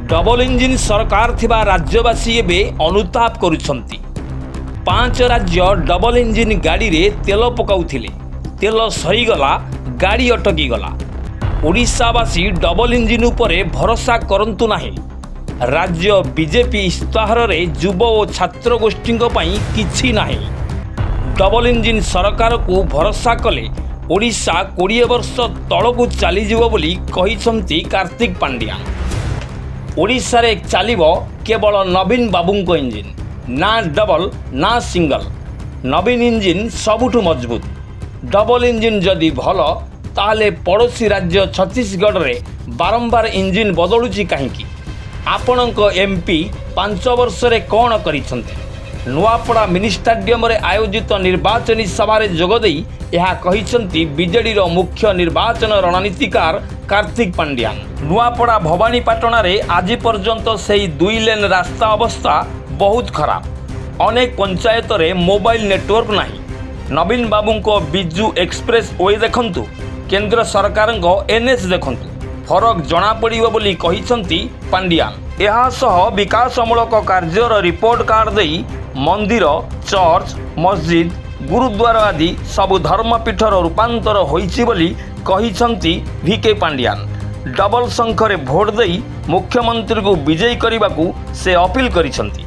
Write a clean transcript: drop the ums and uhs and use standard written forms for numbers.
Double engine सरकार थिबा राज्यवासी एबे अनुताप करुछंती। 5 राज्य डबल इंजिन गाड़ी रे तेल पकाउथिले, तेल सहीगला, गाड़ी अटकी गला। ओडिशावासी डबल इंजिन उपरे भरोसा करंतु नाही। राज्य बीजेपी इस्ताहार रे युव और छात्र गोष्ठी किछि नाही। डबल इंजिन सरकार को भरोसा कले ओडिशा 20 वर्ष तलकू चलीजिवो बोली कहिसंती कार्तिक पांड्या। ओडिशा रे चलिबो केवल नवीन बाबूंको इंजिन, ना डबल ना सिंगल। नवीन इंजिन सबुठु मजबूत। डबल इंजिन जदि भल ताहले पड़ोसी राज्य छत्तीसगढ़ रे बारंबार इंजिन बदलुची काहींकी? आपणको एमपी 5 वर्ष रे कौन करिसंते? नुआपड़ा मिनी स्टाडियम रे आयोजित निर्वाचनी सभा रे जोगदेई यह कहिसंती बीजेडी रो मुख्य निर्वाचन रणनीतिकार कार्तिक पांड्यान। नुआपड़ा भवानीपाटना रे आज पर्यंत सेही 2 लेन रास्ता अवस्था बहुत खराब। अनेक पंचायत रे मोबाइल नेटवर्क नाही। नवीन बाबू को बिजू एक्सप्रेस वे देखंतु, केंद्र सरकार एनएच देखंतु, फरक जना पड़िबो बोली कहिसंती पांड्यान। एहा सह विकासमूलक कार्यर रिपोर्ट कार्ड देई मंदिर, चर्च, मस्जिद, गुरुद्वार आदि सबु धर्मपीठर रूपांतर होईछि बोली कहिसंती वीके पांड्यान। डबल संख्या रे भोट देई मुख्यमंत्री को विजयी करने से अपील करिसंती।